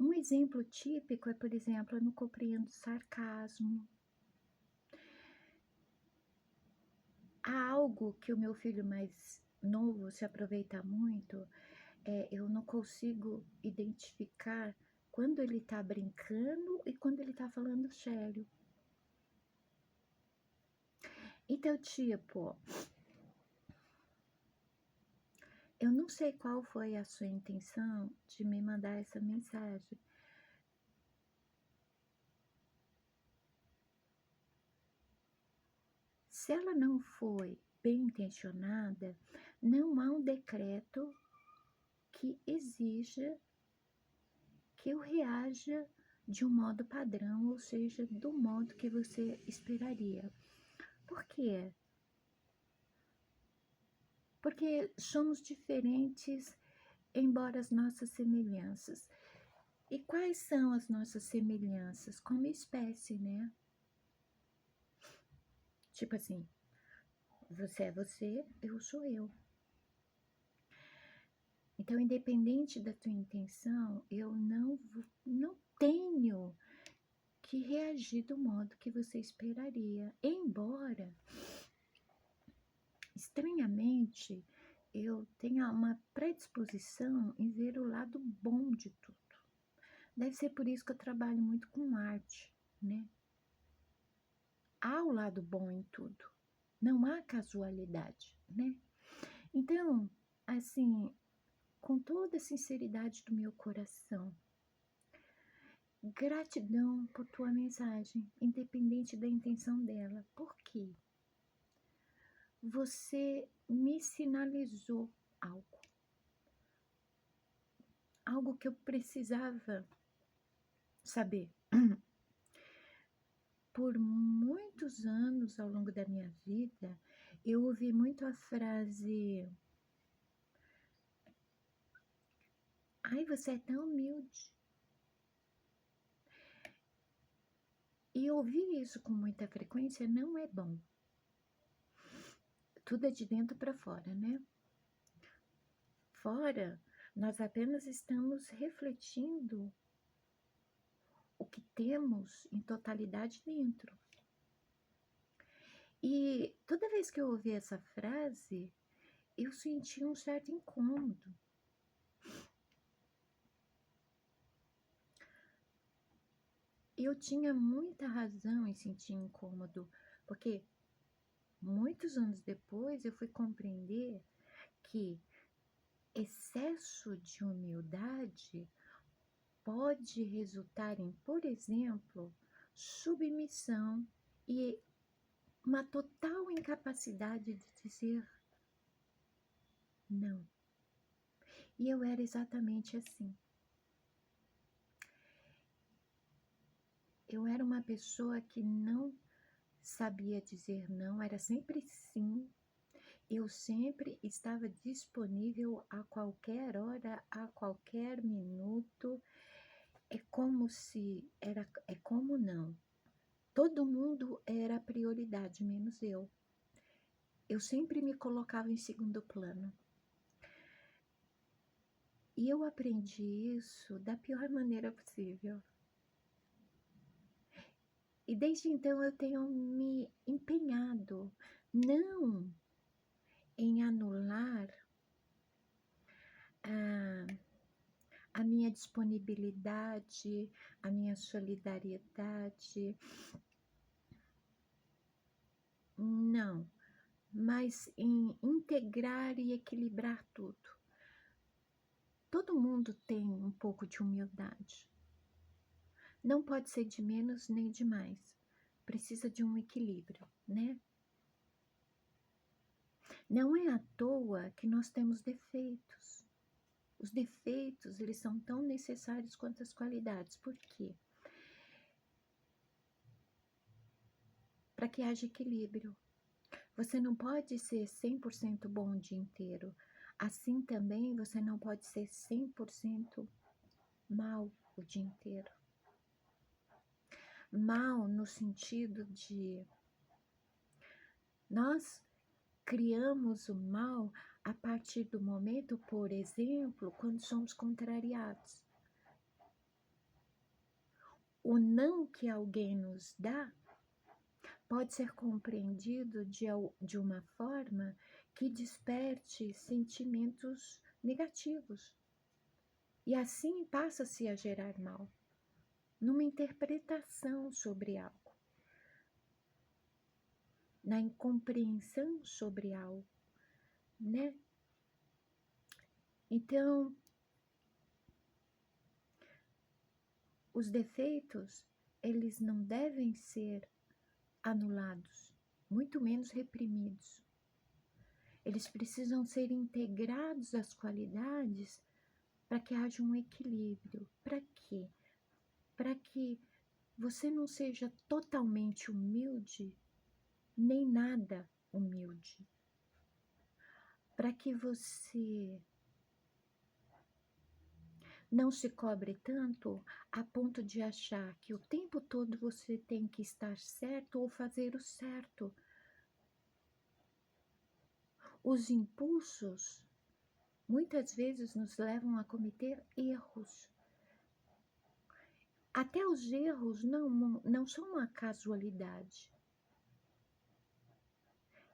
Um exemplo típico é, por exemplo, eu não compreendo sarcasmo. Há algo que o meu filho mais novo se aproveita muito, eu não consigo identificar quando ele está brincando e quando ele está falando sério. Então, tipo, eu não sei qual foi a sua intenção de me mandar essa mensagem. Se ela não foi bem intencionada, não há um decreto que exija que eu reaja de um modo padrão, ou seja, do modo que você esperaria. Por quê? Porque somos diferentes, embora as nossas semelhanças. E quais são as nossas semelhanças? Como espécie, né? Tipo assim, você é você, eu sou eu. Então, independente da tua intenção, eu não tenho que reagir do modo que você esperaria. Embora, estranhamente, eu tenha uma predisposição em ver o lado bom de tudo. Deve ser por isso que eu trabalho muito com arte, né? Há o lado bom em tudo. Não há casualidade, né? Então, assim, com toda a sinceridade do meu coração, gratidão por tua mensagem, independente da intenção dela. Por quê? Você me sinalizou algo que eu precisava saber. Por muitos anos ao longo da minha vida, eu ouvi muito a frase: ai, você é tão humilde. E ouvir isso com muita frequência não é bom. Tudo é de dentro para fora, né? Fora, nós apenas estamos refletindo o que temos em totalidade dentro. E toda vez que eu ouvi essa frase, eu senti um certo incômodo. Eu tinha muita razão em sentir incômodo, porque muitos anos depois eu fui compreender que excesso de humildade pode resultar em, por exemplo, submissão e uma total incapacidade de dizer não. E eu era exatamente assim. Eu era uma pessoa que não sabia dizer não, era sempre sim. Eu sempre estava disponível a qualquer hora, a qualquer minuto. É como não. Todo mundo era prioridade, menos eu. Eu sempre me colocava em segundo plano. E eu aprendi isso da pior maneira possível. E desde então eu tenho me empenhado, não em anular a minha disponibilidade, a minha solidariedade, não, mas em integrar e equilibrar tudo. Todo mundo tem um pouco de humildade. Não pode ser de menos nem de mais. Precisa de um equilíbrio, né? Não é à toa que nós temos defeitos. Os defeitos, eles são tão necessários quanto as qualidades. Por quê? Para que haja equilíbrio. Você não pode ser 100% bom o dia inteiro. Assim também você não pode ser 100% mal o dia inteiro. Mal no sentido de nós criamos o mal a partir do momento, por exemplo, quando somos contrariados. o não que alguém nos dá pode ser compreendido de uma forma que desperte sentimentos negativos. E assim passa-se a gerar mal, numa interpretação sobre algo, na incompreensão sobre algo, né? Então, os defeitos, eles não devem ser anulados, muito menos reprimidos. Eles precisam ser integrados às qualidades para que haja um equilíbrio. Para quê? Para que você não seja totalmente humilde, nem nada humilde. Para que você não se cobre tanto a ponto de achar que o tempo todo você tem que estar certo ou fazer o certo. Os impulsos muitas vezes nos levam a cometer erros. Até os erros não são uma casualidade.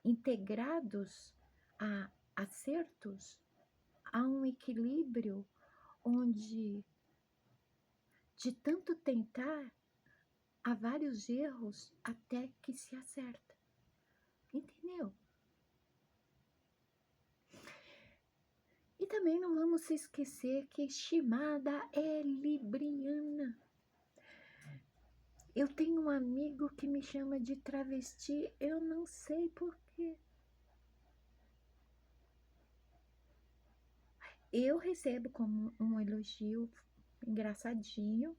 Integrados a acertos, há um equilíbrio onde, de tanto tentar, há vários erros até que se acerta. Entendeu? E também não vamos se esquecer que Shimada é libriana. Eu tenho um amigo que me chama de travesti, eu não sei porquê. Eu recebo como um elogio engraçadinho,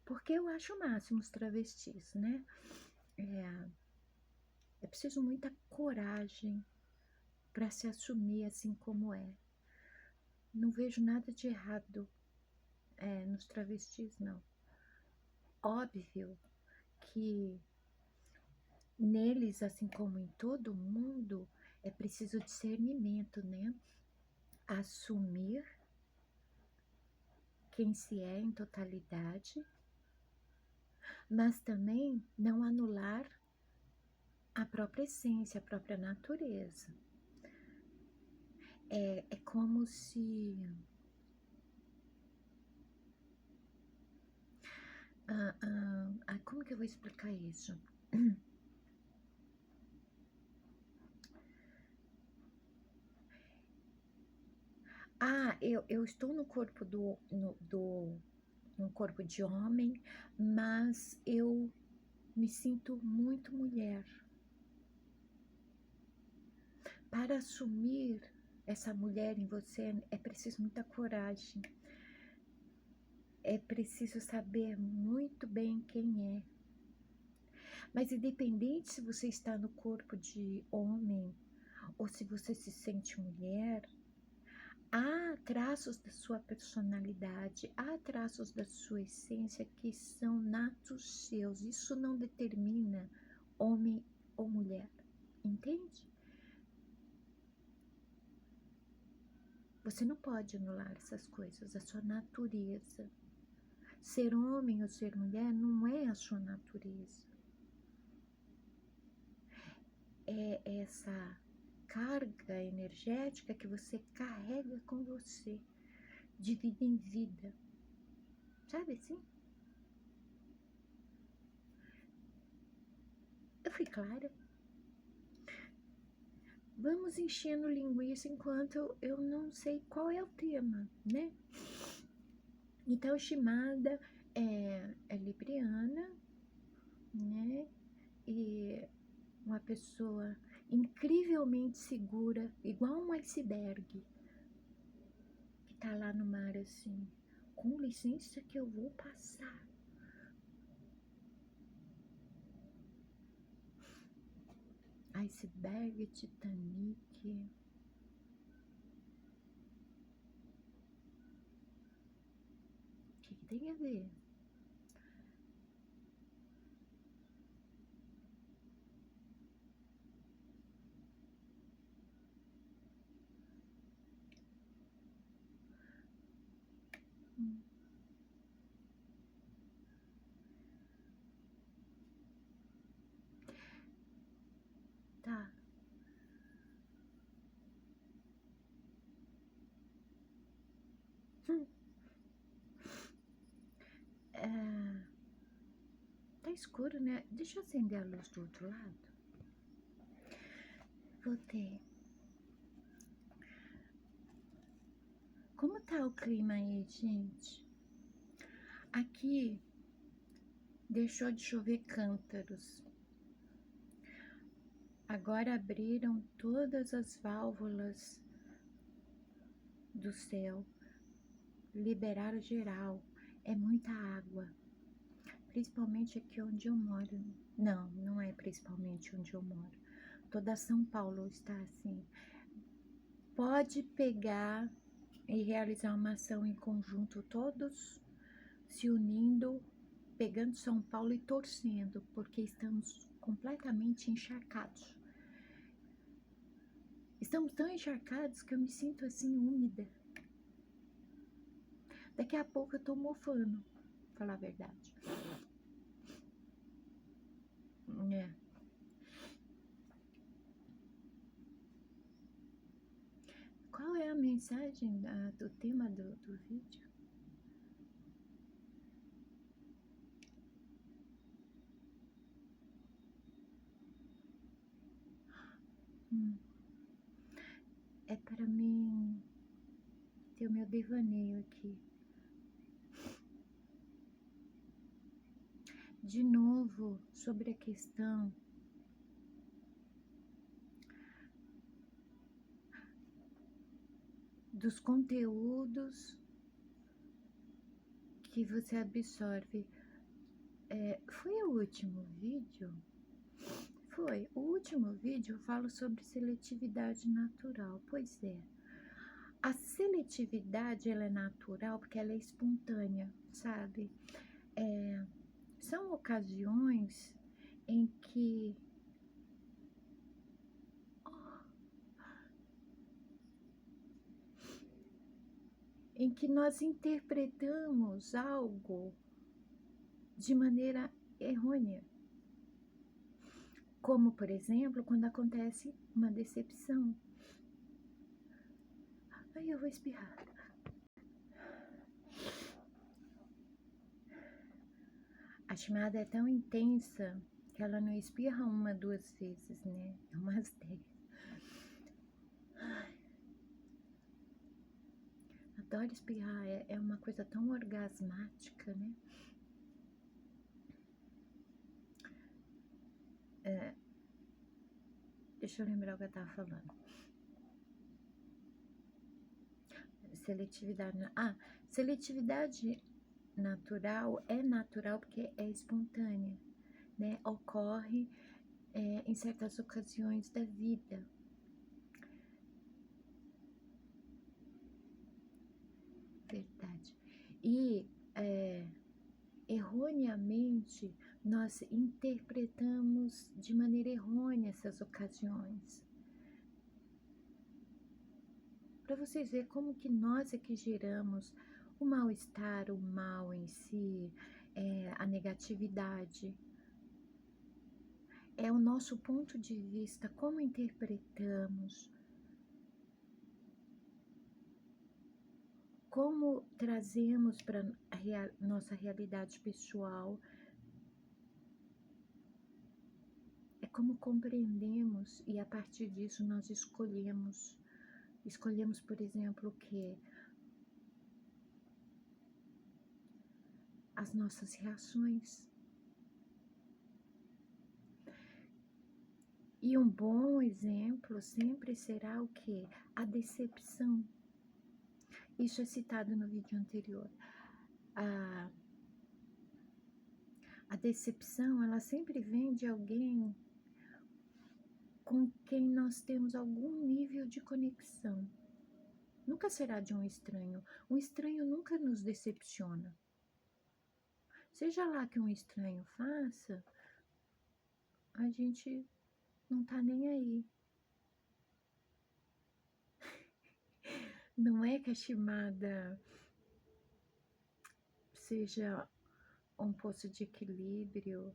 porque eu acho o máximo os travestis, né? É preciso muita coragem para se assumir assim como é. Não vejo nada de errado nos travestis, não. Óbvio que neles, assim como em todo mundo, é preciso discernimento, né? Assumir quem se é em totalidade, mas também não anular a própria essência, a própria natureza. É como se como que eu vou explicar isso? Eu estou no corpo num corpo de homem, mas eu me sinto muito mulher. Para assumir essa mulher em você é preciso muita coragem. É preciso saber muito bem quem é. Mas independente se você está no corpo de homem ou se você se sente mulher, há traços da sua personalidade, há traços da sua essência que são natos seus. Isso não determina homem ou mulher, entende? Você não pode anular essas coisas, a sua natureza. Ser homem ou ser mulher não é a sua natureza. É essa carga energética que você carrega com você, de vida em vida. Sabe assim? Eu fui clara? Vamos enchendo linguiça enquanto eu não sei qual é o tema, né? Então, Shimada é libriana, né? E uma pessoa incrivelmente segura, igual um iceberg, que tá lá no mar assim, com licença que eu vou passar. Iceberg, Titanic. O que tem a ver? É, tá escuro, né? Deixa eu acender a luz do outro lado. Voltei. Como tá o clima aí, gente? Aqui deixou de chover cântaros. Agora abriram todas as válvulas do céu. Liberaram geral. É muita água. Principalmente aqui onde eu moro. Não, não é principalmente onde eu moro. Toda São Paulo está assim. Pode pegar e realizar uma ação em conjunto, todos se unindo, pegando São Paulo e torcendo, porque estamos completamente encharcados. Estamos tão encharcados que eu me sinto assim úmida. Daqui a pouco eu tô mofando, pra falar a verdade. É. Qual é a mensagem do tema do vídeo? É para mim ter o meu devaneio aqui. De novo, sobre a questão dos conteúdos que você absorve. Foi o último vídeo? Foi. O último vídeo eu falo sobre seletividade natural. Pois é. A seletividade, ela é natural porque ela é espontânea, sabe? São ocasiões em que nós interpretamos algo de maneira errônea. Como, por exemplo, quando acontece uma decepção. Ai, eu vou espirrar. A chamada é tão intensa que ela não espirra uma, duas vezes, né? É umas 10. Adoro espirrar, é uma coisa tão orgasmática, né? Deixa eu lembrar o que eu tava falando. Seletividade. Seletividade natural é natural porque é espontânea, né? Ocorre em certas ocasiões da vida. Verdade. E erroneamente nós interpretamos de maneira errônea essas ocasiões. Para vocês verem como que nós é que geramos o mal-estar, o mal em si, a negatividade. É o nosso ponto de vista, como interpretamos, como trazemos para a nossa realidade pessoal, é como compreendemos e a partir disso nós escolhemos. Escolhemos, por exemplo, o que? As nossas reações. E um bom exemplo sempre será o que? A decepção. Isso é citado no vídeo anterior. A decepção, ela sempre vem de alguém com quem nós temos algum nível de conexão. Nunca será de um estranho. Um estranho nunca nos decepciona. Seja lá que um estranho faça, a gente não tá nem aí. Não é que a chamada seja um poço de equilíbrio.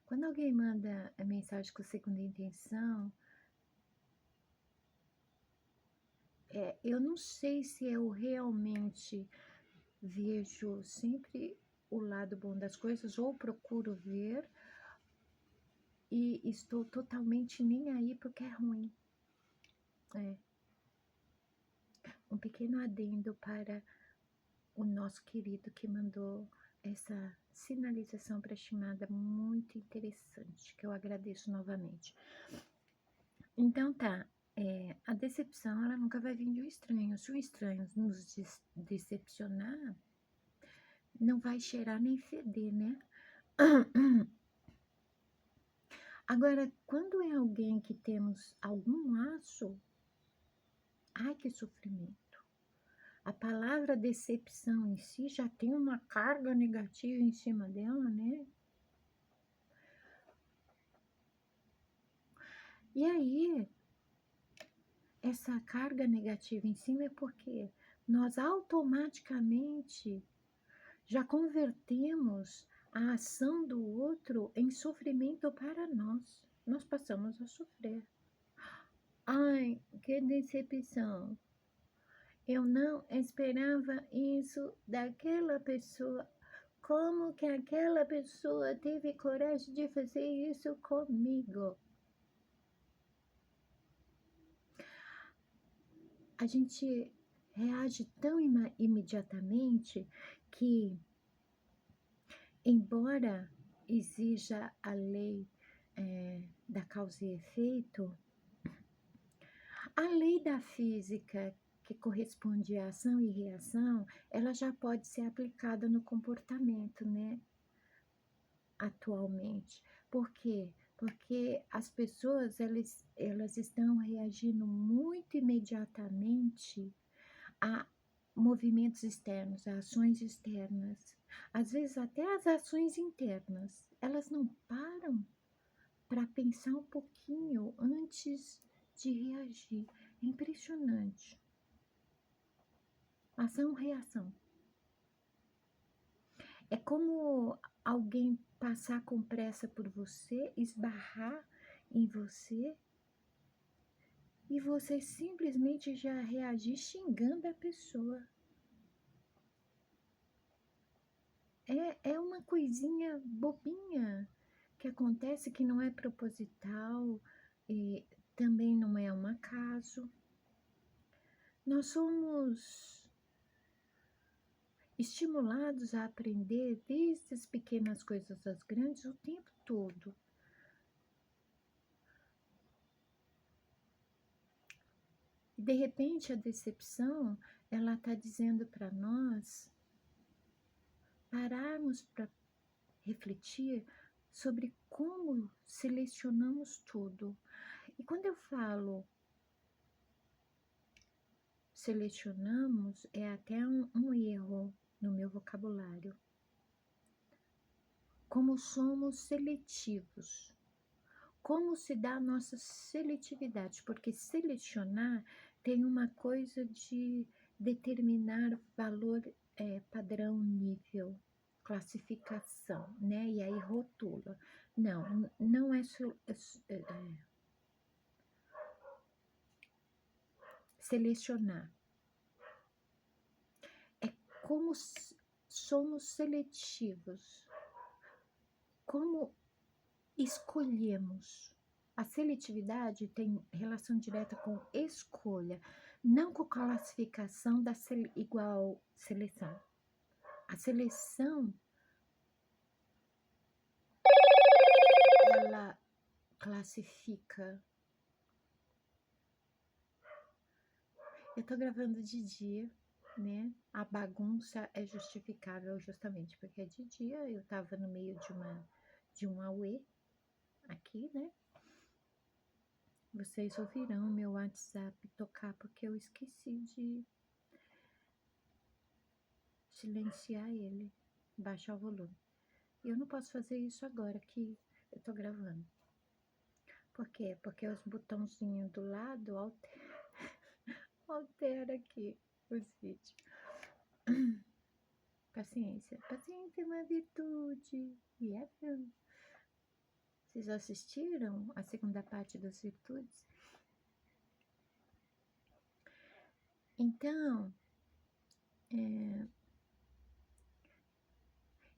Quando alguém manda a mensagem com segunda intenção, eu não sei se eu realmente vejo sempre o lado bom das coisas ou procuro ver e estou totalmente nem aí porque é ruim. É. Um pequeno adendo para o nosso querido que mandou essa sinalização para a chamada muito interessante, que eu agradeço novamente. Então tá, a decepção ela nunca vai vir de um estranho. Se o estranho nos decepcionar, não vai cheirar nem feder, né? Agora, quando é alguém que temos algum laço, ai que sofrimento. A palavra decepção em si já tem uma carga negativa em cima dela, né? E aí, essa carga negativa em cima é porque nós automaticamente já convertemos a ação do outro em sofrimento para nós. Nós passamos a sofrer. Ai, que decepção! Eu não esperava isso daquela pessoa. Como que aquela pessoa teve coragem de fazer isso comigo? A gente reage tão imediatamente que, embora exija a lei da causa e efeito, a lei da física que corresponde à ação e reação, ela já pode ser aplicada no comportamento, né? Atualmente. Por quê? Porque as pessoas, elas estão reagindo muito imediatamente a movimentos externos, a ações externas. Às vezes até as ações internas, elas não param para pensar um pouquinho antes de reagir. É impressionante. Ação-reação. É como alguém passar com pressa por você, esbarrar em você e você simplesmente já reagir xingando a pessoa. É uma coisinha bobinha que acontece que não é proposital e também não é um acaso. Nós somos estimulados a aprender desde as pequenas coisas às grandes o tempo todo. E de repente a decepção, ela está dizendo para nós pararmos para refletir sobre como selecionamos tudo. E quando eu falo selecionamos, é até um erro no meu vocabulário. Como somos seletivos. Como se dá a nossa seletividade? Porque selecionar tem uma coisa de determinar valor, padrão, nível, classificação, né? E aí rotula. Não, não é, selecionar. É como somos seletivos. Como escolhemos. A seletividade tem relação direta com escolha, não com classificação da igual seleção. A seleção, ela classifica. Eu tô gravando de dia, né? A bagunça é justificável justamente porque é de dia. Eu tava no meio de um auê aqui, né? Vocês ouvirão meu WhatsApp tocar porque eu esqueci de silenciar ele, baixar o volume. Eu não posso fazer isso agora que eu tô gravando. Por quê? Porque os botãozinhos do lado altera aqui os vídeos. Paciência. Paciência é uma virtude. E é mesmo. Vocês assistiram a segunda parte das virtudes? Então,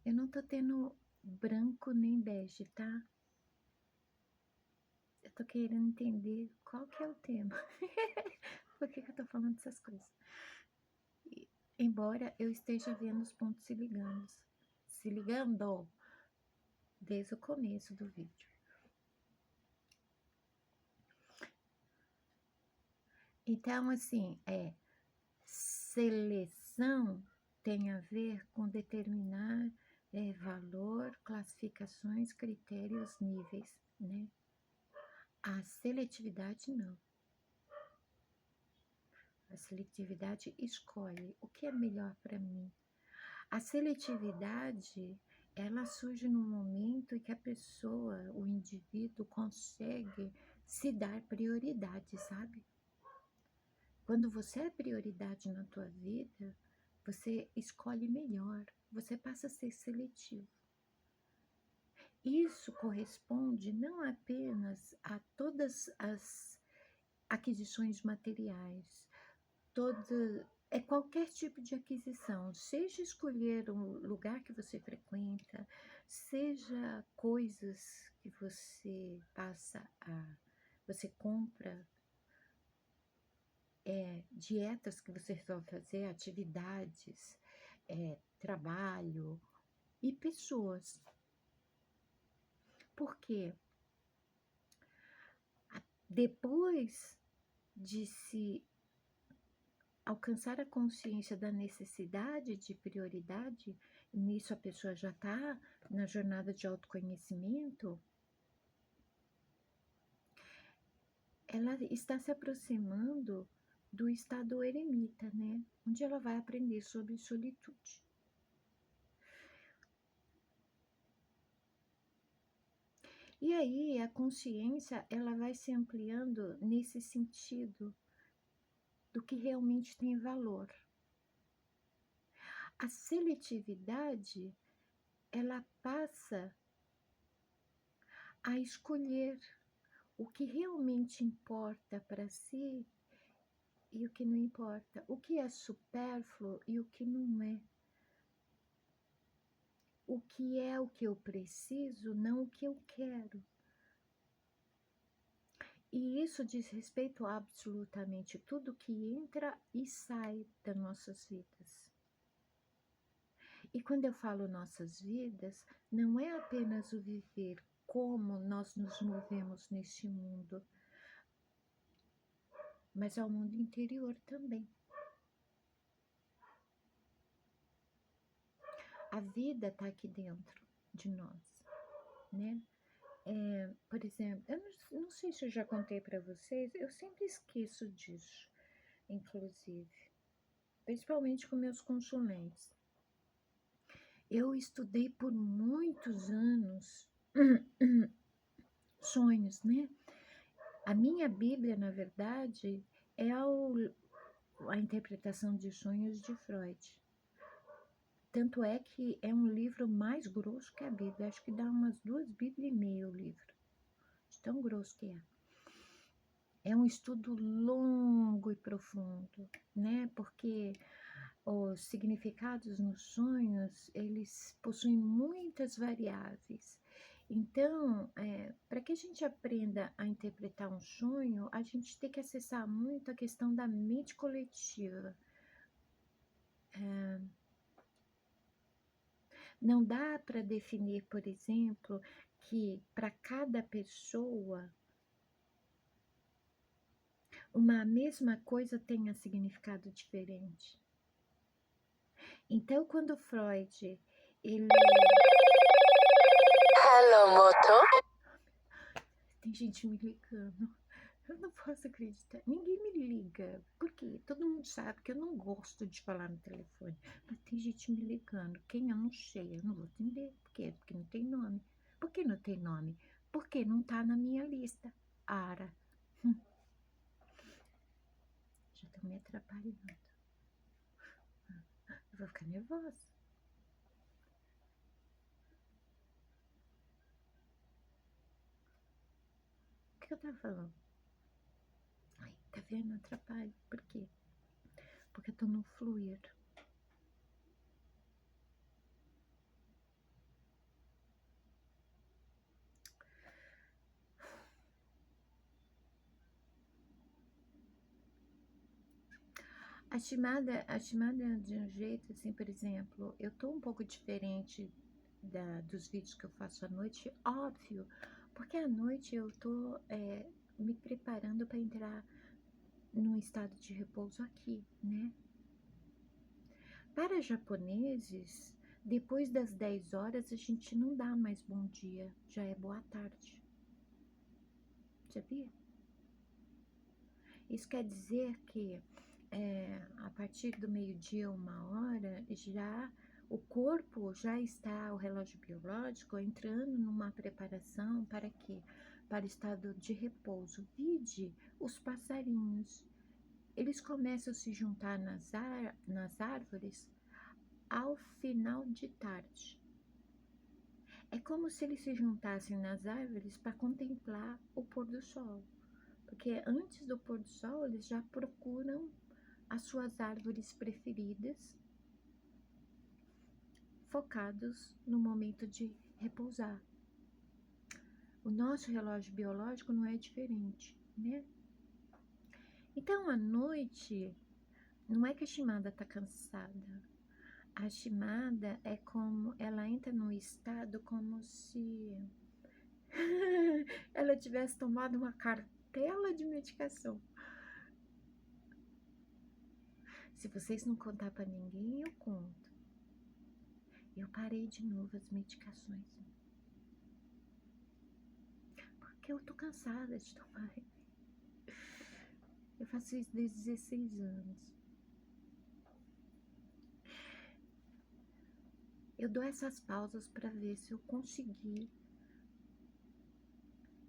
eu não tô tendo branco nem bege, tá? Eu tô querendo entender qual que é o tema. Por que eu tô falando essas coisas? Embora eu esteja vendo os pontos se ligando desde o começo do vídeo. Então, assim, seleção tem a ver com determinar valor, classificações, critérios, níveis, né? A seletividade não. A seletividade escolhe o que é melhor para mim. A seletividade, ela surge no momento em que a pessoa, o indivíduo, consegue se dar prioridade, sabe? Quando você é prioridade na tua vida, você escolhe melhor, você passa a ser seletivo. Isso corresponde não apenas a todas as aquisições materiais, qualquer tipo de aquisição, seja escolher um lugar que você frequenta, seja coisas que você compra, dietas que você resolve fazer, atividades, trabalho e pessoas. Porque depois de se alcançar a consciência da necessidade de prioridade, nisso a pessoa já está na jornada de autoconhecimento, ela está se aproximando do estado eremita, né? Onde ela vai aprender sobre solitude. E aí a consciência ela vai se ampliando nesse sentido do que realmente tem valor. A seletividade ela passa a escolher o que realmente importa para si e o que não importa, o que é supérfluo e o que não é. O que é o que eu preciso, não o que eu quero. E isso diz respeito a absolutamente tudo que entra e sai das nossas vidas. E quando eu falo nossas vidas, não é apenas o viver como nós nos movemos neste mundo, mas é o mundo interior também. A vida está aqui dentro de nós, né? Por exemplo, eu não sei se eu já contei para vocês, eu sempre esqueço disso, inclusive, principalmente com meus consulentes. Eu estudei por muitos anos sonhos, né? A minha Bíblia, na verdade, é a interpretação de sonhos de Freud. Tanto é que é um livro mais grosso que a Bíblia. Acho que dá umas 2 Bíblias e meia o livro. De tão grosso que é. É um estudo longo e profundo, né? Porque os significados nos sonhos, eles possuem muitas variáveis. Então, para que a gente aprenda a interpretar um sonho, a gente tem que acessar muito a questão da mente coletiva. Não dá para definir, por exemplo, que para cada pessoa uma mesma coisa tenha significado diferente. Então, quando Freud, ele... Hello, Moto. Tem gente me ligando. Eu não posso acreditar. Ninguém me liga. Por quê? Todo mundo sabe que eu não gosto de falar no telefone. Mas tem gente me ligando. Quem eu não sei, eu não vou atender. Por quê? Porque não tem nome. Por que não tem nome? Porque não tá na minha lista. Ara. Já estão me atrapalhando. Eu vou ficar nervosa. O que eu tava falando? Ai, tá vendo? Atrapalho. Por quê? porque eu tô no fluir. A chamada de um jeito, assim, por exemplo, eu tô um pouco diferente dos vídeos que eu faço à noite, óbvio, porque à noite eu tô me preparando para entrar num estado de repouso aqui, né? Para japoneses, depois das 10 horas a gente não dá mais bom dia, já é boa tarde. Sabia? Isso quer dizer que a partir do meio-dia, 1 hora, já o corpo já está, o relógio biológico, entrando numa preparação para quê? Para o estado de repouso. Vide os passarinhos. Eles começam a se juntar nas árvores ao final de tarde. É como se eles se juntassem nas árvores para contemplar o pôr do sol. Porque antes do pôr do sol, eles já procuram as suas árvores preferidas, focados no momento de repousar. O nosso relógio biológico não é diferente, né? Então, à noite, não é que a Shimada está cansada. A Shimada é como, ela entra num estado como se ela tivesse tomado uma cartela de medicação. Se vocês não contar para ninguém, eu conto. Eu parei de novo as medicações. Porque eu tô cansada de tomar. Eu faço isso desde 16 anos. Eu dou essas pausas para ver se eu conseguir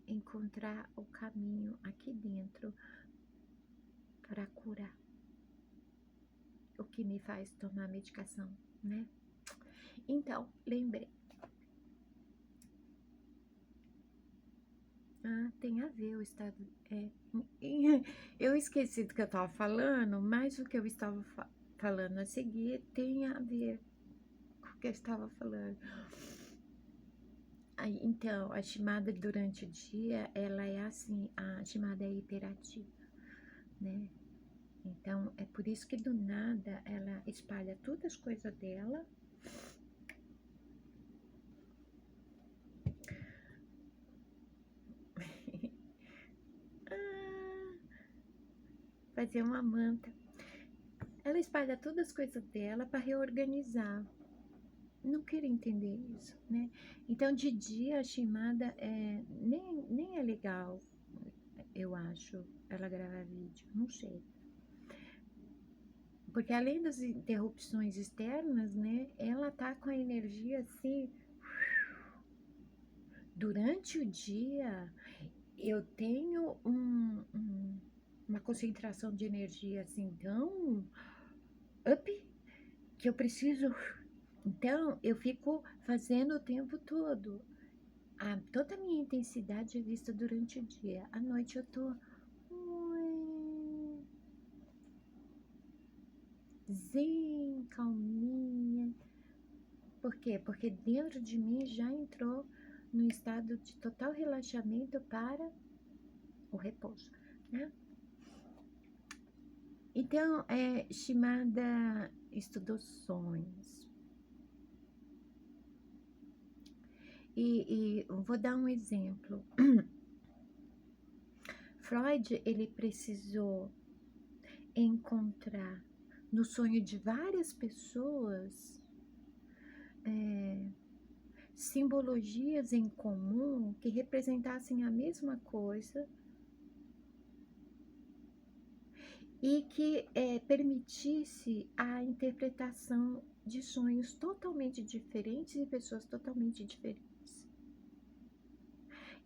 encontrar o caminho aqui dentro para curar o que me faz tomar medicação, né? Então, lembrei. Ah, tem a ver o estado. Eu esqueci do que eu estava falando, mas o que eu estava falando a seguir tem a ver com o que eu estava falando. Aí, então, a chamada durante o dia, ela é assim, a chamada é hiperativa, né? Então, é por isso que do nada ela espalha todas as coisas dela. Fazer uma manta. Ela espalha todas as coisas dela para reorganizar. Não quero entender isso, né? Então, de dia, a chamada nem é legal, eu acho, ela gravar vídeo, não sei. Porque além das interrupções externas, né, ela tá com a energia assim. Durante o dia, eu tenho uma concentração de energia assim tão up que eu preciso. Então, eu fico fazendo o tempo todo. Toda a minha intensidade é vista durante o dia. À noite eu tô zen, calminha. Por quê? Porque dentro de mim já entrou no estado de total relaxamento para o repouso, né? Então, Shimada estudou sonhos. E vou dar um exemplo. Freud, ele precisou encontrar no sonho de várias pessoas simbologias em comum que representassem a mesma coisa e que permitisse a interpretação de sonhos totalmente diferentes e pessoas totalmente diferentes.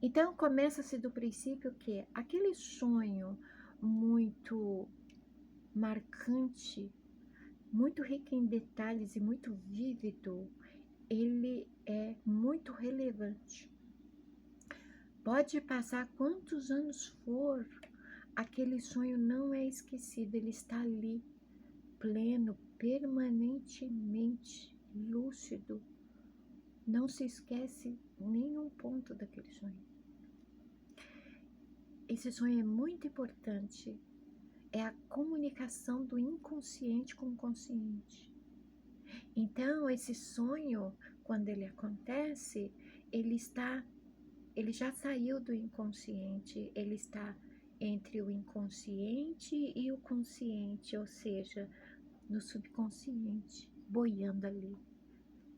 Então, começa-se do princípio que aquele sonho muito marcante, muito rico em detalhes e muito vívido, ele é muito relevante. Pode passar quantos anos for, aquele sonho não é esquecido, ele está ali pleno, permanentemente lúcido. Não se esquece nenhum ponto daquele sonho. Esse sonho é muito importante. É a comunicação do inconsciente com o consciente. Então, esse sonho, quando ele acontece, ele já saiu do inconsciente, ele está entre o inconsciente e o consciente, ou seja, no subconsciente, boiando ali.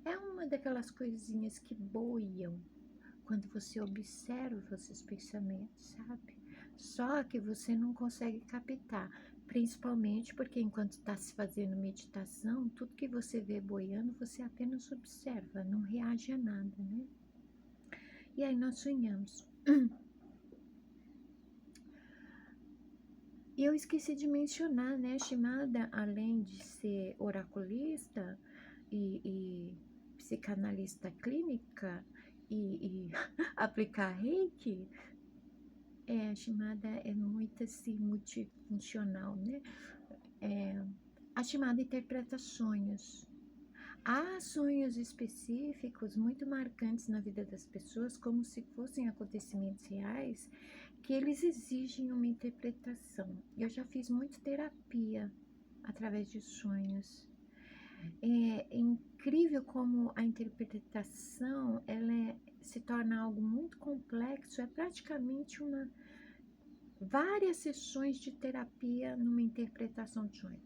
É uma daquelas coisinhas que boiam quando você observa os seus pensamentos, sabe? Só que você não consegue captar, principalmente porque enquanto está se fazendo meditação, tudo que você vê boiando, você apenas observa, não reage a nada, né? E aí nós sonhamos. E eu esqueci de mencionar, né? Shimada, além de ser oraculista e psicanalista clínica e aplicar reiki, a Shimada é muito assim, multifuncional, né? A Shimada interpreta sonhos. Há sonhos específicos muito marcantes na vida das pessoas, como se fossem acontecimentos reais, que eles exigem uma interpretação. Eu já fiz muito terapia através de sonhos. É incrível como a interpretação se torna algo muito complexo, é praticamente várias sessões de terapia numa interpretação de sonho,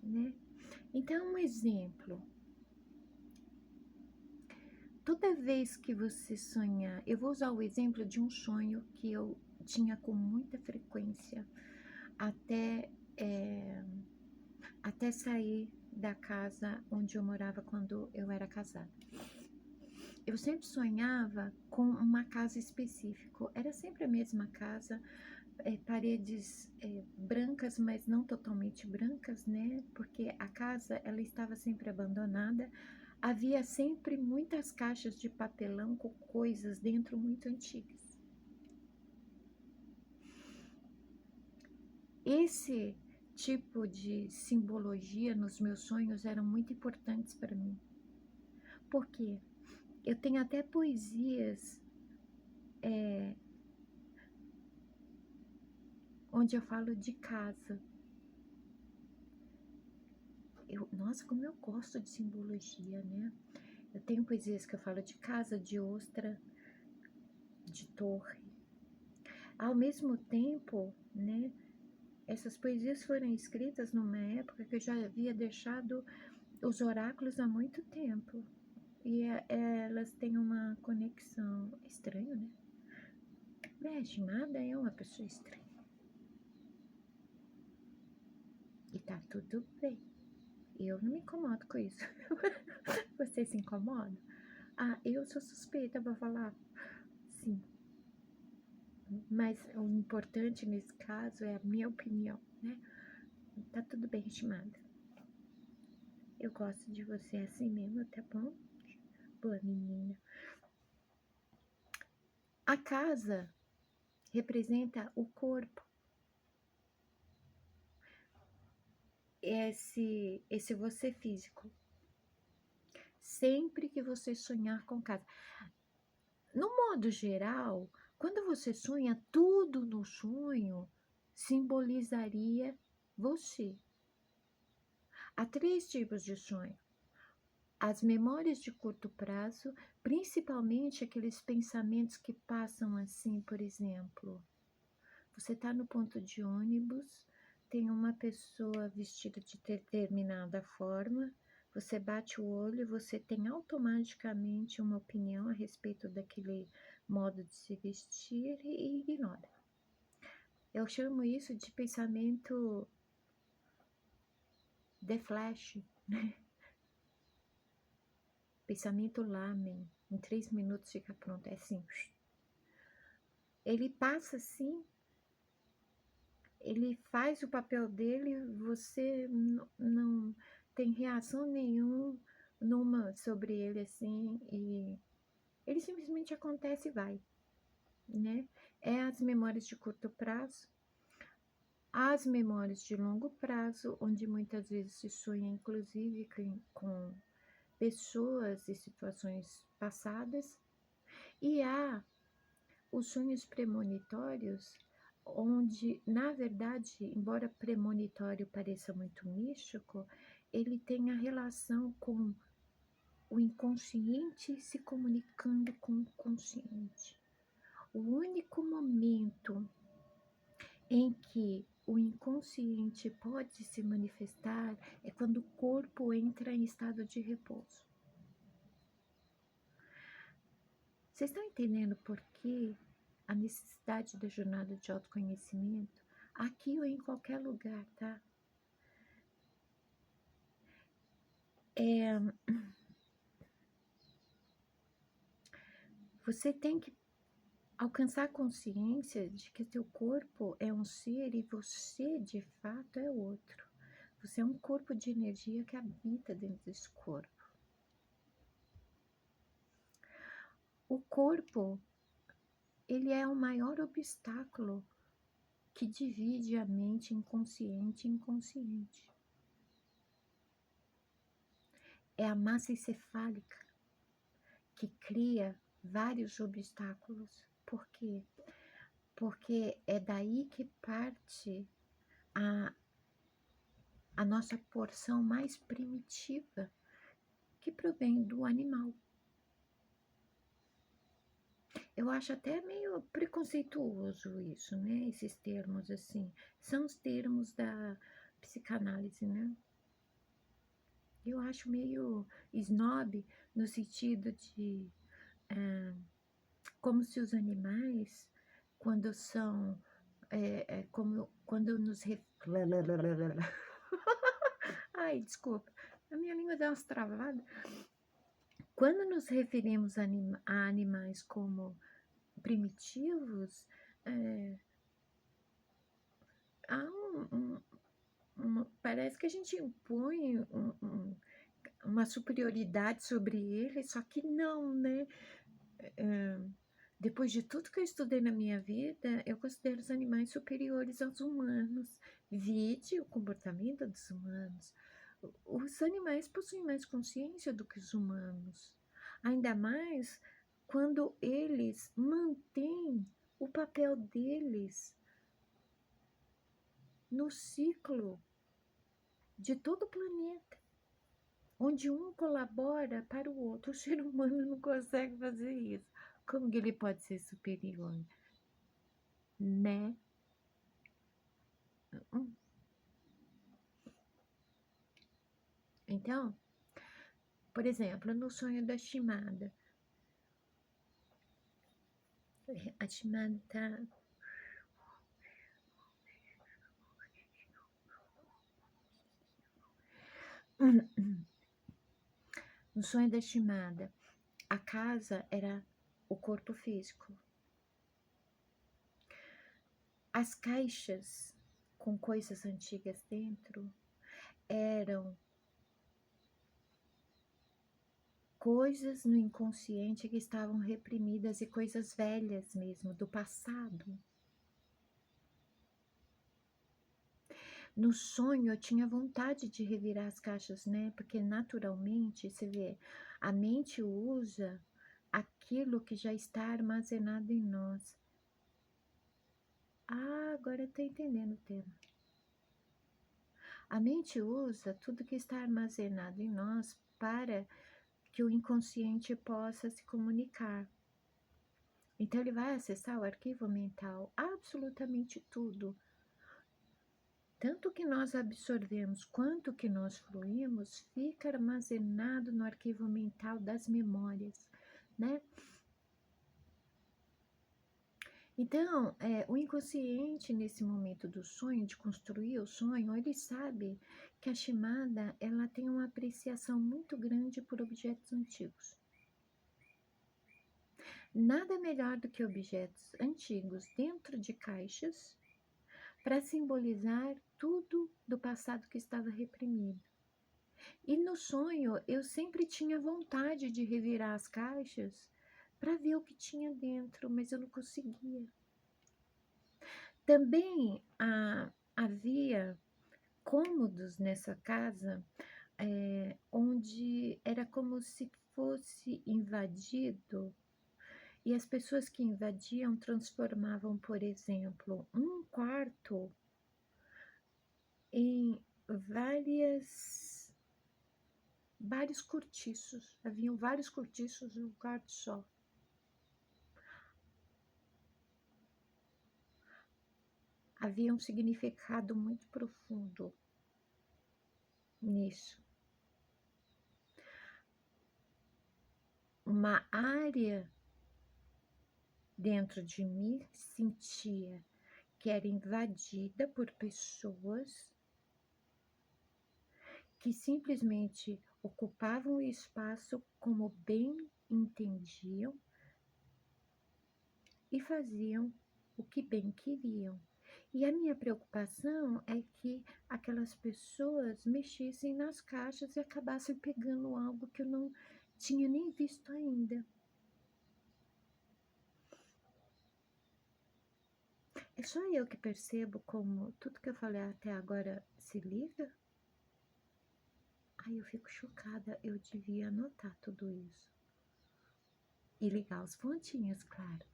né? Então, um exemplo. Toda vez que você sonhar, eu vou usar o exemplo de um sonho que eu tinha com muita frequência até, até sair da casa onde eu morava quando eu era casada. Eu sempre sonhava com uma casa específica, era sempre a mesma casa, paredes brancas, mas não totalmente brancas, né? Porque a casa ela estava sempre abandonada. Havia sempre muitas caixas de papelão com coisas dentro muito antigas. Esse tipo de simbologia nos meus sonhos eram muito importantes para mim. Por quê? Eu tenho até poesias onde eu falo de casa. Nossa, como eu gosto de simbologia, né? Eu tenho poesias que eu falo de casa, de ostra, de torre. Ao mesmo tempo, né, essas poesias foram escritas numa época que eu já havia deixado os oráculos há muito tempo. E elas têm uma conexão. Estranho, né? Shimada é uma pessoa estranha. E tá tudo bem. Eu não me incomodo com isso. Vocês se incomodam? Ah, eu sou suspeita pra falar. Sim. Mas o importante nesse caso é a minha opinião, né? Tá tudo bem, estimada. Eu gosto de você assim mesmo, tá bom? Boa menina. A casa representa o corpo. Esse você físico. Sempre que você sonhar com casa. No modo geral, quando você sonha, tudo no sonho simbolizaria você. Há 3 tipos de sonho. As memórias de curto prazo, principalmente aqueles pensamentos que passam assim, por exemplo, você está no ponto de ônibus, tem uma pessoa vestida de determinada forma, você bate o olho, você tem automaticamente uma opinião a respeito daquele modo de se vestir e ignora. Eu chamo isso de pensamento de flash, né? Pensamento lamen. Em 3 minutos fica pronto. É assim. Ele passa assim, ele faz o papel dele, você não tem reação nenhuma sobre ele assim, e ele simplesmente acontece e vai, né? É as memórias de curto prazo. As memórias de longo prazo, onde muitas vezes se sonha inclusive com pessoas e situações passadas, e há os sonhos premonitórios, onde, na verdade, embora premonitório pareça muito místico, ele tem a relação com o inconsciente se comunicando com o consciente. O único momento em que o inconsciente pode se manifestar é quando o corpo entra em estado de repouso. Vocês estão entendendo por que a necessidade da jornada de autoconhecimento, aqui ou em qualquer lugar, tá? Você tem que alcançar a consciência de que teu corpo é um ser e você, de fato, é outro. Você é um corpo de energia que habita dentro desse corpo. O corpo, ele é o maior obstáculo que divide a mente inconsciente e inconsciente. É a massa encefálica que cria vários obstáculos. Por quê? Porque é daí que parte a nossa porção mais primitiva, que provém do animal. Eu acho até meio preconceituoso isso, né? Esses termos assim, são os termos da psicanálise, né? Eu acho meio snob no sentido de como se os animais, quando são, como quando nos ai, desculpa, a minha língua dá umas travadas. Quando nos referimos a animais como primitivos, há parece que a gente impõe uma superioridade sobre eles, só que não, né? Depois de tudo que eu estudei na minha vida, eu considero os animais superiores aos humanos. Vide o comportamento dos humanos. Os animais possuem mais consciência do que os humanos. Ainda mais quando eles mantêm o papel deles no ciclo de todo o planeta, onde um colabora para o outro. O ser humano não consegue fazer isso. Como que ele pode ser superior? Né? Então, por exemplo, no sonho da Shimada, a Shimada tá. No sonho da Shimada, a casa era o corpo físico. As caixas com coisas antigas dentro eram coisas no inconsciente que estavam reprimidas e coisas velhas mesmo, do passado. No sonho eu tinha vontade de revirar as caixas, né? Porque naturalmente, você vê, a mente usa aquilo que já está armazenado em nós. Ah, agora eu estou entendendo o tema. A mente usa tudo que está armazenado em nós para que o inconsciente possa se comunicar. Então ele vai acessar o arquivo mental, absolutamente tudo. Tanto que nós absorvemos quanto que nós fluímos fica armazenado no arquivo mental das memórias, né? Então, o inconsciente, nesse momento do sonho, de construir o sonho, ele sabe que a Shimada, ela tem uma apreciação muito grande por objetos antigos. Nada melhor do que objetos antigos dentro de caixas para simbolizar tudo do passado que estava reprimido. E no sonho, eu sempre tinha vontade de revirar as caixas para ver o que tinha dentro, mas eu não conseguia. Também havia cômodos nessa casa, onde era como se fosse invadido, e as pessoas que invadiam transformavam, por exemplo, um quarto em vários cortiços. Haviam vários cortiços num quarto só. Havia um significado muito profundo nisso. Uma área dentro de mim sentia que era invadida por pessoas que simplesmente ocupavam o espaço como bem entendiam e faziam o que bem queriam. E a minha preocupação é que aquelas pessoas mexessem nas caixas e acabassem pegando algo que eu não tinha nem visto ainda. É só eu que percebo como tudo que eu falei até agora se liga? Ai, eu fico chocada, eu devia anotar tudo isso. E ligar os pontinhos, claro.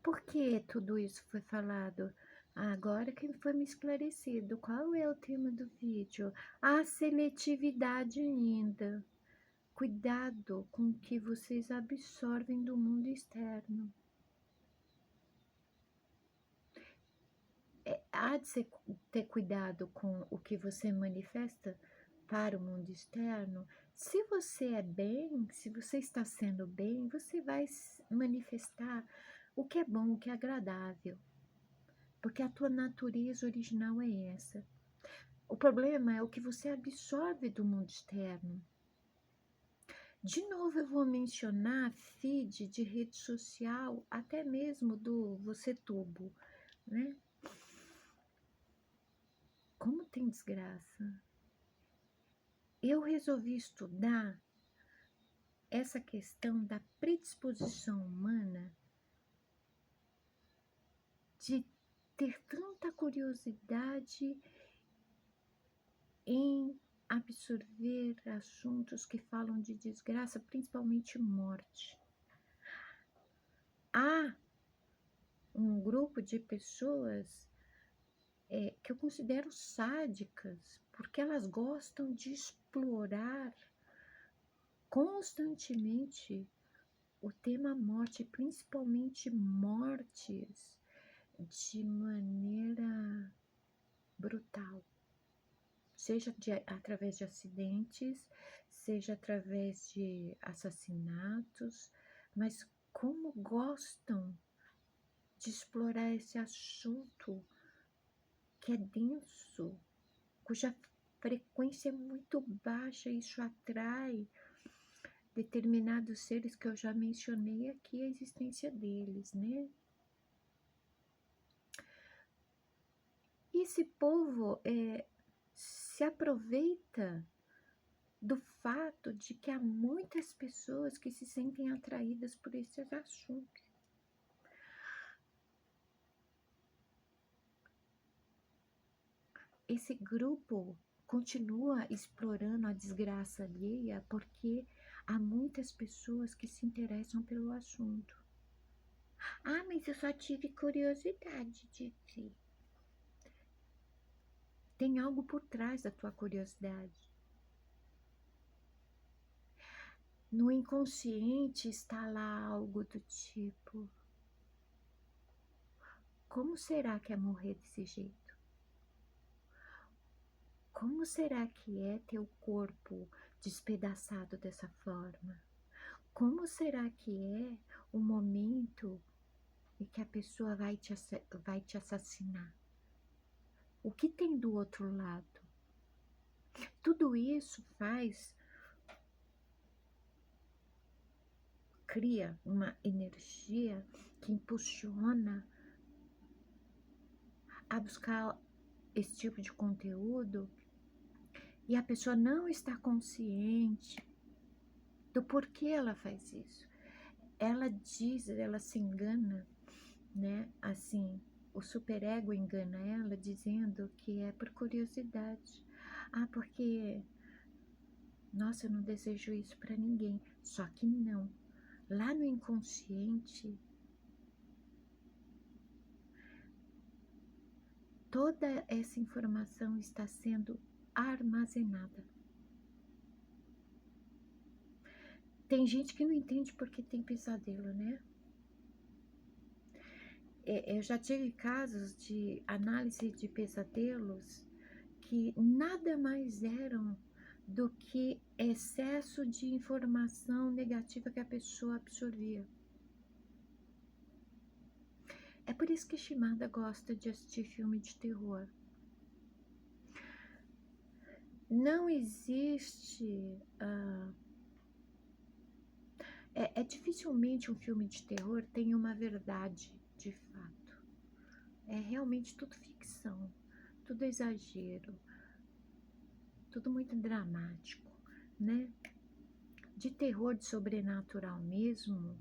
Por que tudo isso foi falado? Agora que foi me esclarecido. Qual é o tema do vídeo? A seletividade ainda. Cuidado com o que vocês absorvem do mundo externo. Há de ter cuidado com o que você manifesta para o mundo externo. Se você é bem, se você está sendo bem, você vai manifestar o que é bom, o que é agradável. Porque a tua natureza original é essa. O problema é o que você absorve do mundo externo. De novo, eu vou mencionar feed de rede social, até mesmo do Você Tubo, né? Como tem desgraça. Eu resolvi estudar essa questão da predisposição humana de ter tanta curiosidade em absorver assuntos que falam de desgraça, principalmente morte. Há um grupo de pessoas que eu considero sádicas, porque elas gostam de explorar constantemente o tema morte, principalmente mortes de maneira brutal, seja através de acidentes, seja através de assassinatos, mas como gostam de explorar esse assunto que é denso, cuja frequência é muito baixa, isso atrai determinados seres que eu já mencionei aqui a existência deles, né? E esse povo se aproveita do fato de que há muitas pessoas que se sentem atraídas por esses assuntos. Esse grupo continua explorando a desgraça alheia porque há muitas pessoas que se interessam pelo assunto. Ah, mas eu só tive curiosidade de ver. Tem algo por trás da tua curiosidade. No inconsciente está lá algo do tipo: como será que é morrer desse jeito? Como será que é ter o corpo despedaçado dessa forma? Como será que é o momento em que a pessoa vai te assassinar? O que tem do outro lado? Tudo isso cria uma energia que impulsiona a buscar esse tipo de conteúdo, e a pessoa não está consciente do porquê ela faz isso. Ela se engana né? Assim, o superego engana ela dizendo que é por curiosidade. Ah, porque, nossa, eu não desejo isso para ninguém. Só que não. Lá no inconsciente, toda essa informação está sendo armazenada. Tem gente que não entende porque tem pesadelo, né? Eu já tive casos de análise de pesadelos que nada mais eram do que excesso de informação negativa que a pessoa absorvia. É por isso que Shimada gosta de assistir filme de terror. Não existe. Dificilmente um filme de terror tem uma verdade de fato. É realmente tudo ficção, tudo exagero, tudo muito dramático, né? De terror, de sobrenatural mesmo,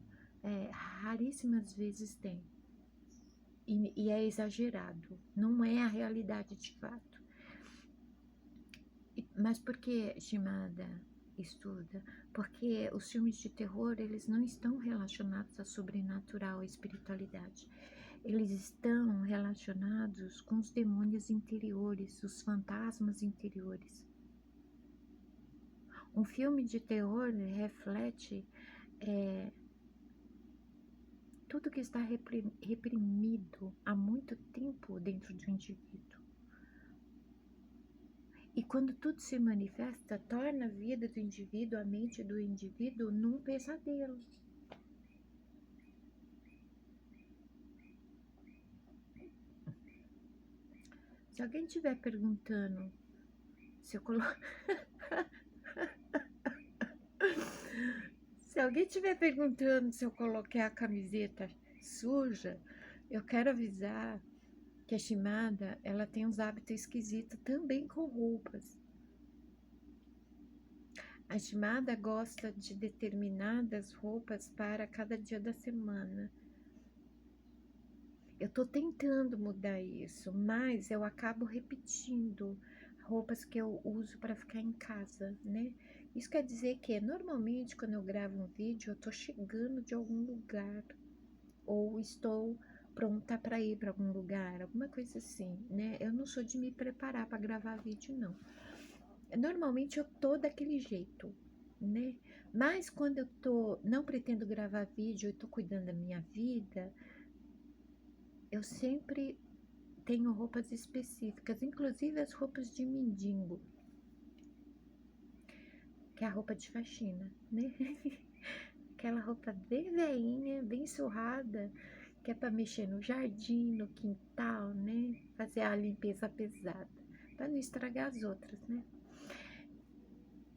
raríssimas vezes tem. E é exagerado, não é a realidade de fato. Mas por que Shimada estuda? Porque os filmes de terror, eles não estão relacionados a sobrenatural, a espiritualidade. Eles estão relacionados com os demônios interiores, os fantasmas interiores. Um filme de terror reflete tudo que está reprimido há muito tempo dentro de um indivíduo. E quando tudo se manifesta, torna a vida do indivíduo, a mente do indivíduo, num pesadelo. Se alguém estiver perguntando se eu coloco. Se alguém estiver perguntando se eu coloquei a camiseta suja, eu quero avisar que a Shimada, ela tem uns hábitos esquisitos também com roupas. A Shimada gosta de determinadas roupas para cada dia da semana. Eu tô tentando mudar isso, mas eu acabo repetindo roupas que eu uso para ficar em casa, né? Isso quer dizer que normalmente quando eu gravo um vídeo, eu tô chegando de algum lugar ou estou pronta para ir para algum lugar, alguma coisa assim, né? Eu não sou de me preparar para gravar vídeo, não. Normalmente eu tô daquele jeito, né? Mas quando eu tô, não pretendo gravar vídeo e tô cuidando da minha vida, eu sempre tenho roupas específicas, inclusive as roupas de mendigo, que é a roupa de faxina, né? Aquela roupa bem veinha, bem surrada, que é para mexer no jardim, no quintal, né? Fazer a limpeza pesada, para não estragar as outras, né?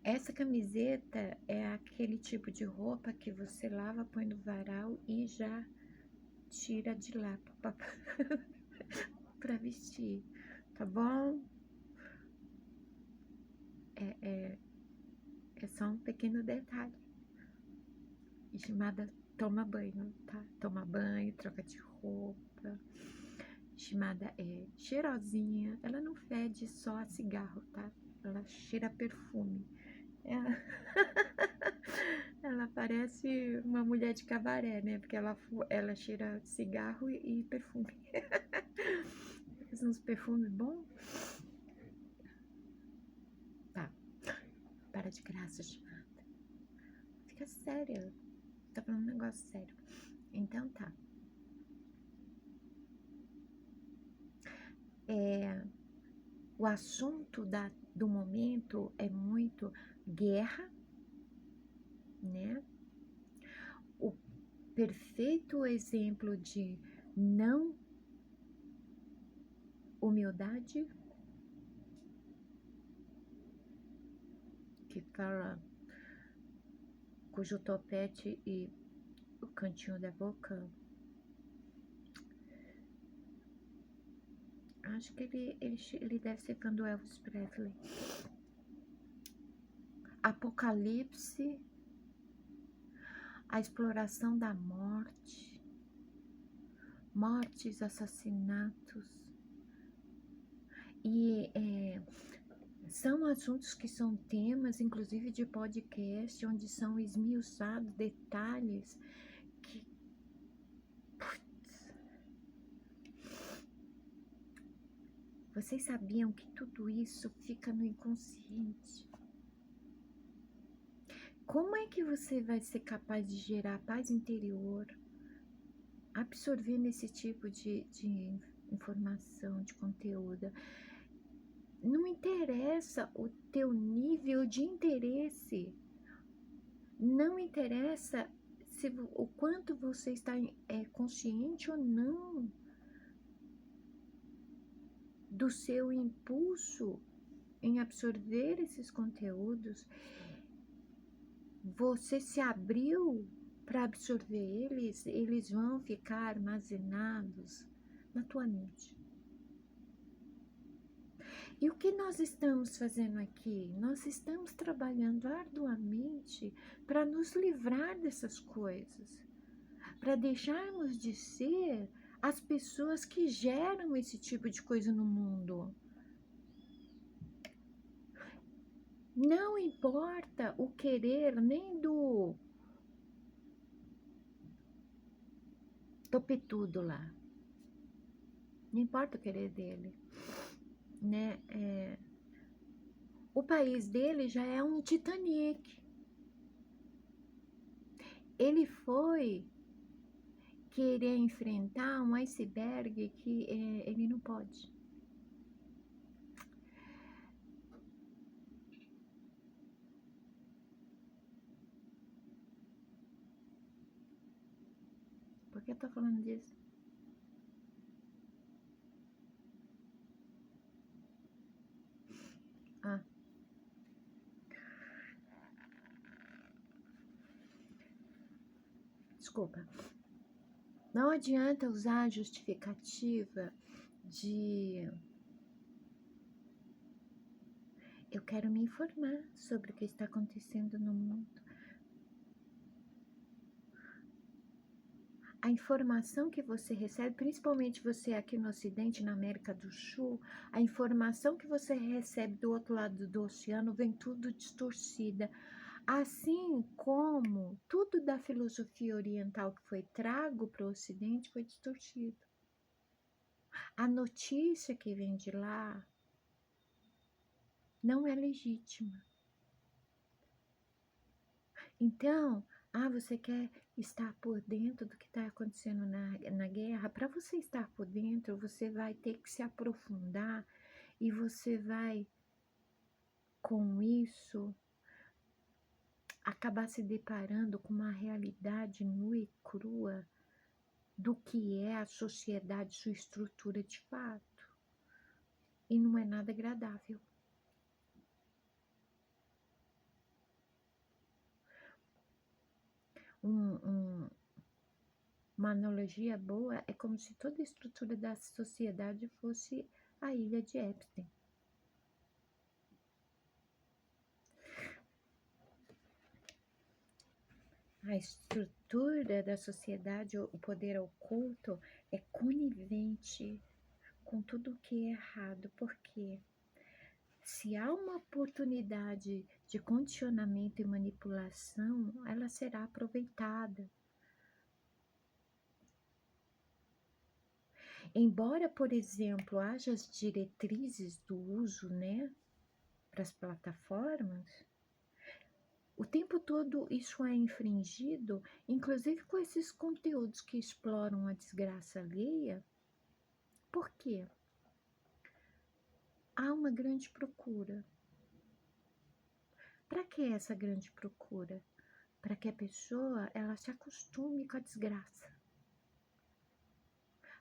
Essa camiseta é aquele tipo de roupa que você lava, põe no varal e já tira de lá para vestir, tá bom? É só um pequeno detalhe. Chamada toma banho, tá? Toma banho, troca de roupa. Chamada é cheirosinha. Ela não fede só a cigarro, tá? Ela cheira a perfume. Ela, ela parece uma mulher de cabaré, né? Porque ela cheira cigarro e perfume. Faz uns perfumes bons. Tá. Para de graça, chamada. Fica séria. Tá falando um negócio sério. Então tá. O assunto do momento é muito guerra, né? O perfeito exemplo de não humildade, que fala cujo topete e o cantinho da boca. Acho que ele deve ser fã do Elvis Presley. Apocalipse, a exploração da morte, mortes, assassinatos. E são assuntos que são temas, inclusive de podcast, onde são esmiuçados detalhes que, putz, vocês sabiam que tudo isso fica no inconsciente? Como é que você vai ser capaz de gerar paz interior, absorvendo esse tipo de informação, de conteúdo? Não interessa o teu nível de interesse, não interessa o quanto você está consciente ou não do seu impulso em absorver esses conteúdos. Você se abriu para absorver eles, eles vão ficar armazenados na tua mente. E o que nós estamos fazendo aqui? Nós estamos trabalhando arduamente para nos livrar dessas coisas, para deixarmos de ser as pessoas que geram esse tipo de coisa no mundo. Não importa o querer nem do topetudo lá. Não importa o querer dele, né? O país dele já é um Titanic. Ele foi querer enfrentar um iceberg que ele não pode. Por que eu tô falando disso? Ah, desculpa. Não adianta usar a justificativa de eu quero me informar sobre o que está acontecendo no mundo. A informação que você recebe, principalmente você aqui no Ocidente, na América do Sul, a informação que você recebe do outro lado do oceano vem tudo distorcida. Assim como tudo da filosofia oriental que foi trago para o Ocidente foi distorcido. A notícia que vem de lá não é legítima. Então, você quer estar por dentro do que está acontecendo na guerra? Para você estar por dentro, você vai ter que se aprofundar e você vai, com isso, acabar se deparando com uma realidade nua e crua do que é a sociedade, sua estrutura de fato. E não é nada agradável. Uma analogia boa é como se toda a estrutura da sociedade fosse a ilha de Epstein. A estrutura da sociedade, o poder oculto, é conivente com tudo o que é errado, porque se há uma oportunidade de condicionamento e manipulação, ela será aproveitada. Embora, por exemplo, haja as diretrizes do uso, né, para as plataformas, o tempo todo isso é infringido, inclusive com esses conteúdos que exploram a desgraça alheia. Por quê? Há uma grande procura. Para que essa grande procura? Para que a pessoa ela se acostume com a desgraça.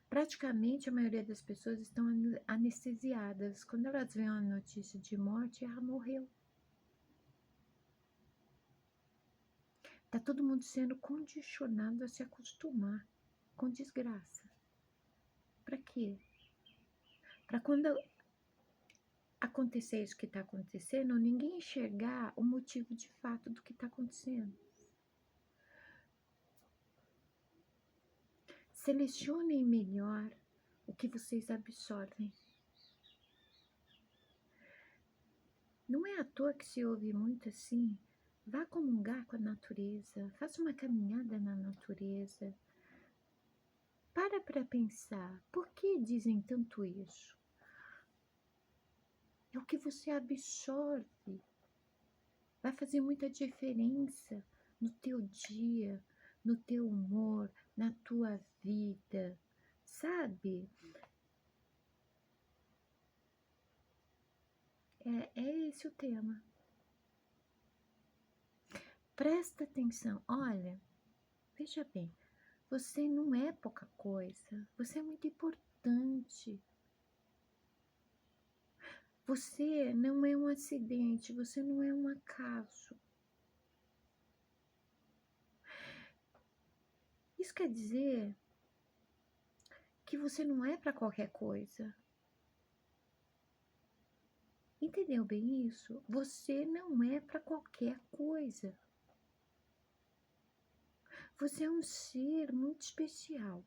Praticamente a maioria das pessoas estão anestesiadas. Quando elas veem uma notícia de morte, ela morreu. Está todo mundo sendo condicionado a se acostumar com desgraça. Para quê? Para quando acontecer isso que está acontecendo, ninguém enxergar o motivo de fato do que está acontecendo. Selecionem melhor o que vocês absorvem. Não é à toa que se ouve muito assim, vá comungar com a natureza, faça uma caminhada na natureza. Para pensar, por que dizem tanto isso? É o que você absorve. Vai fazer muita diferença no teu dia, no teu humor, na tua vida, sabe? É esse o tema. Presta atenção, olha, veja bem, você não é pouca coisa, você é muito importante. Você não é um acidente, você não é um acaso. Isso quer dizer que você não é para qualquer coisa. Entendeu bem isso? Você não é para qualquer coisa. Você é um ser muito especial.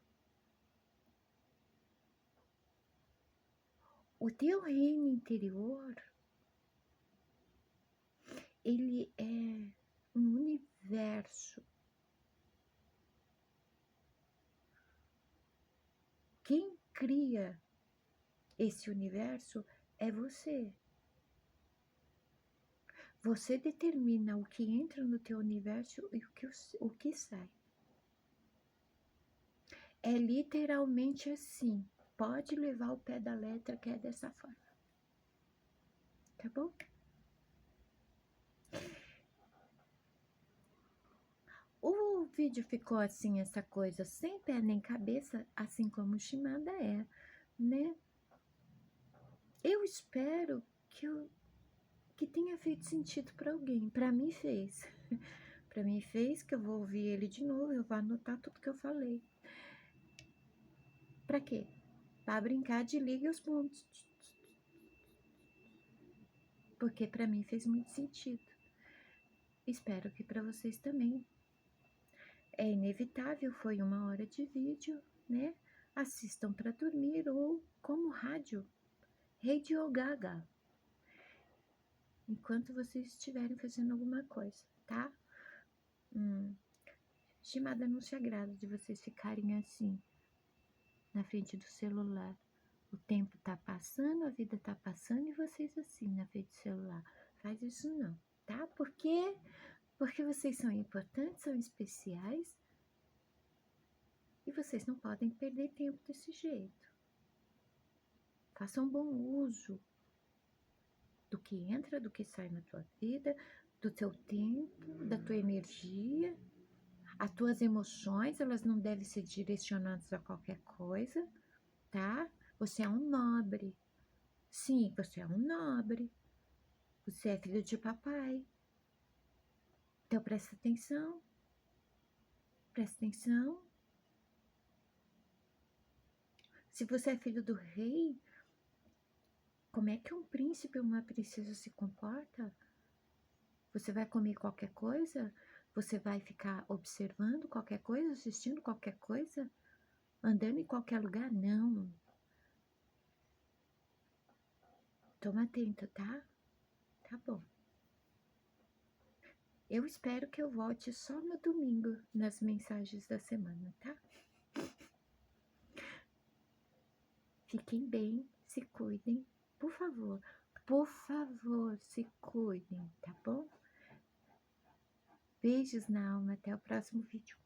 O teu reino interior, ele é um universo. Quem cria esse universo é você. Você determina o que entra no teu universo e o que sai. É literalmente assim. Pode levar o pé da letra que é dessa forma. Tá bom? O vídeo ficou assim, essa coisa, sem pé nem cabeça, assim como o Shimada é, né? Eu espero que tenha feito sentido para alguém. Para mim fez. Para mim fez, que eu vou ouvir ele de novo, eu vou anotar tudo que eu falei. Para quê? Para brincar de liga os pontos. Porque para mim fez muito sentido. Espero que para vocês também. É inevitável, foi 1 hora de vídeo, né? Assistam para dormir ou como rádio, Radio Gaga, enquanto vocês estiverem fazendo alguma coisa, tá? Shimada não se agrada de vocês ficarem assim, na frente do celular. O tempo tá passando, a vida tá passando e vocês assim, na frente do celular. Faz isso não, tá? Por quê? Porque vocês são importantes, são especiais e vocês não podem perder tempo desse jeito. Façam bom uso do que entra, do que sai na tua vida, do teu tempo, da tua energia. As tuas emoções, elas não devem ser direcionadas a qualquer coisa, tá? Você é um nobre. Sim, você é um nobre. Você é filho de papai. Então presta atenção. Presta atenção. Se você é filho do rei, como é que um príncipe ou uma princesa se comporta? Você vai comer qualquer coisa? Você vai ficar observando qualquer coisa, assistindo qualquer coisa? Andando em qualquer lugar? Não. Toma atento, tá? Tá bom. Eu espero que eu volte só no domingo nas mensagens da semana, tá? Fiquem bem, se cuidem, por favor, se cuidem, tá bom? Beijos na alma, até o próximo vídeo.